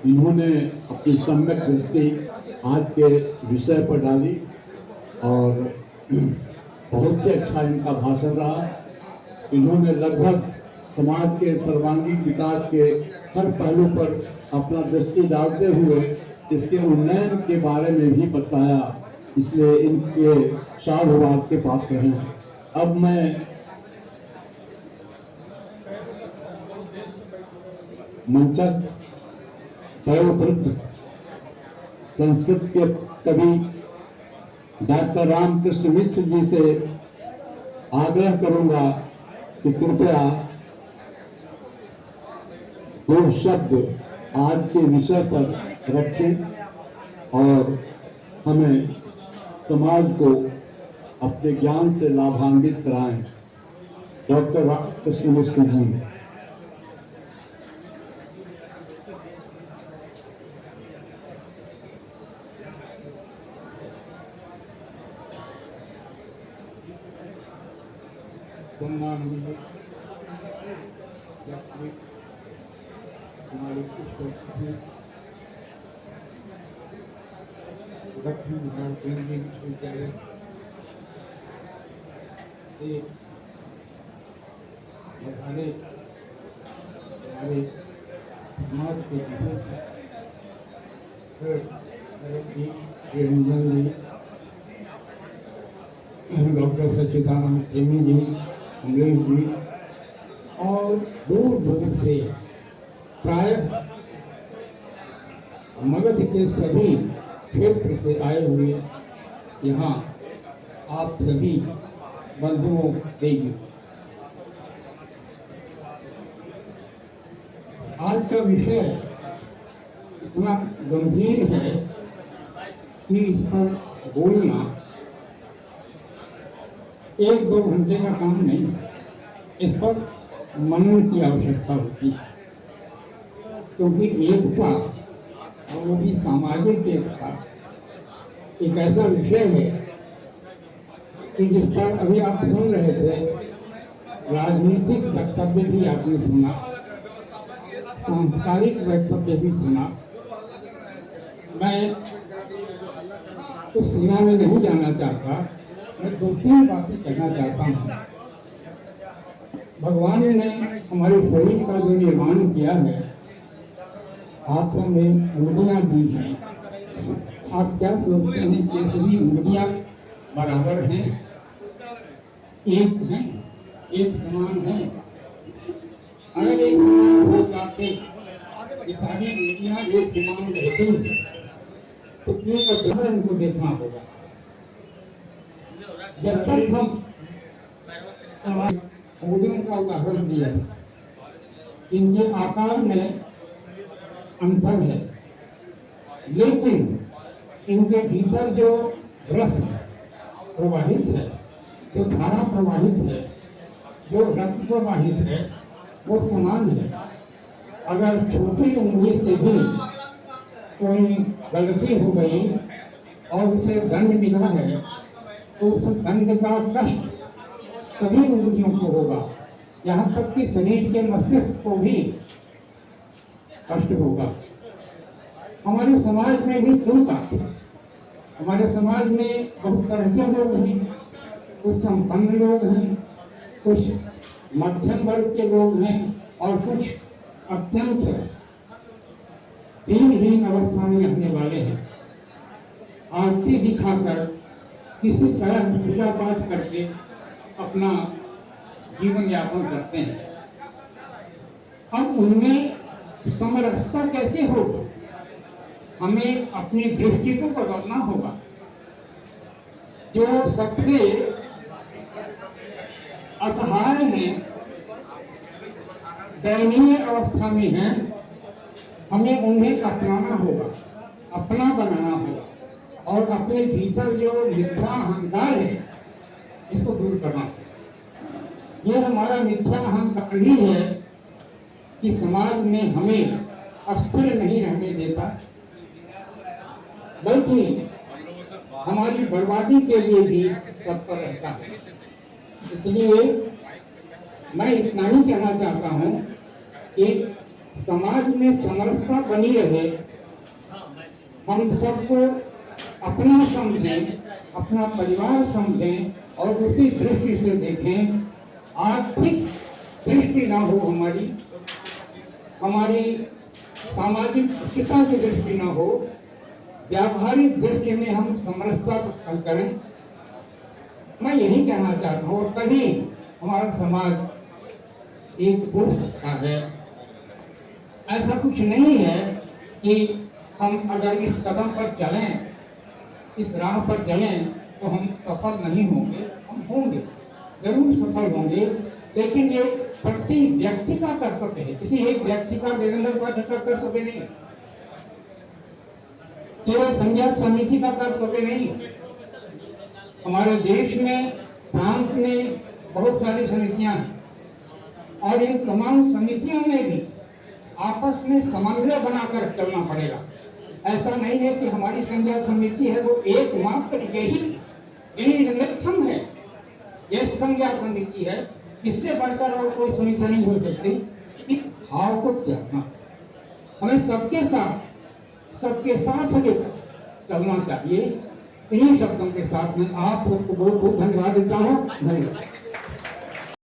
इन्होंने अपनी सम्यक दृष्टि आज के विषय पर डाली और बहुत ही अच्छा इनका भाषण रहा। इन्होंने लगभग समाज के सर्वांगीण विकास के हर पहलू पर अपना दृष्टि डालते हुए इसके उन्नयन के बारे में भी बताया, इसलिए इनके साधुवाद के पात्र हैं। अब मैं मंचस्थ वयोवृद्ध संस्कृत के कवि डॉक्टर रामकृष्ण मिश्र जी से आग्रह करूंगा कि कृपया दो शब्द आज के विषय पर रखें और हमें समाज को अपने ज्ञान से लाभान्वित कराएं। डॉक्टर रामकृष्ण मिश्र जी। हमारे दक्षिण बिहार केंद्रीय विश्वविद्यालय हमारे समाज के डॉक्टर सच्चिदानंद प्रेमी जी, अमरीश जी और दूर दूर से प्राय मगध के सभी क्षेत्र से आए हुए यहाँ आप सभी बंधुओं देगी। आज का विषय इतना गंभीर है कि इस पर बोलना एक दो घंटे का काम नहीं है। इस पर मनन की आवश्यकता होती है, क्योंकि एकता और वो भी सामाजिक एकता एक ऐसा विषय है कि जिस पर अभी आप सुन रहे थे, राजनीतिक वक्तव्य भी आपने सुना, सांस्कारिक वक्तव्य भी सुना। मैं उस सीमा में नहीं जाना चाहता, मैं दो तीन बातें कहना चाहता हूँ। भगवान ने हमारे शरीर का जो निर्माण किया है, हाथों में उंगलियां दी हैं। आप क्या सोचते हैं कि सभी उंगलियां बराबर हैं, एक हैं, एक समान है? अगर एक समान हो जाते, ये सारी उंगलियां एक समान रहती तो एक उदाहरण को देखना होगा। जब तक हम उंगलियों का उदाहरण दिया, इनके आकार में अंतर है, लेकिन इनके भीतर जो रस प्रवाहित है, जो धारा प्रवाहित है, जो रक्त प्रवाहित है, वो समान है। अगर छोटी उंगली से भी कोई गलती हो गई और उसे दंड मिला है, तो उस दंड का कष्ट सभी उंगलियों को होगा, यहाँ तक कि शरीर के मस्तिष्क को भी कष्ट होगा। हमारे समाज में भी टूटा, हमारे समाज में बहुत तरह के लोग हैं, कुछ संपन्न लोग हैं, कुछ मध्यम वर्ग के लोग हैं और कुछ अत्यंत दीनहीन अवस्था में रहने वाले हैं। आरती दिखाकर किसी तरह पूजा पाठ करके अपना जीवन यापन करते हैं। अब उनमें समरसता कैसे होगी? हमें अपनी दृष्टि को बदलना होगा। जो सबसे असहाय हैं, दयनीय अवस्था में हैं, हमें उन्हें अपनाना होगा, अपना बनाना होगा और अपने भीतर जो मिथ्या अहंकार है, इसको दूर करना होगा। ये हमारा मिथ्या अहंकार ही है कि समाज में हमें अस्थिर नहीं रहने देता, बल्कि हमारी बर्बादी के लिए भी तत्पर रहता है। इसलिए मैं इतना ही कहना चाहता हूँ कि समाज में समरसता बनी रहे, हम सबको अपना समझें, अपना परिवार समझें और उसी दृष्टि से देखें। आर्थिक दृष्टि ना हो हमारी सामाजिक पिता की दृष्टि ना हो, व्यावहारिक दृष्टि में हम समरसता करें। मैं यही कहना चाहता हूँ, और तभी हमारा समाज एक हो सकता है। ऐसा कुछ नहीं है कि हम अगर इस कदम पर चलें, इस राह पर चलें तो हम सफल नहीं होंगे। हम होंगे, जरूर सफल होंगे, लेकिन ये प्रति व्यक्ति का कर्तव्य है, किसी एक व्यक्ति का देवेंद्र उपाध्याय का कर्तव्य नहीं है, केवल संघीय समिति का कर्तव्य नहीं है। हमारे देश में, प्रांत में बहुत सारी समितियां हैं और इन तमाम समितियों में भी आपस में समन्वय बनाकर चलना पड़ेगा। ऐसा नहीं है कि हमारी संघीय समिति है वो एकमात्र यही संगठन है, ये संघीय समिति है, इससे बढ़कर और कोई समिति नहीं हो सकती। इस भाव को त्यागना, हमें सबके साथ लेकर चलना चाहिए। इन्हीं शब्दों के साथ में आप सबको बहुत बहुत धन्यवाद देता हूँ। धन्यवाद।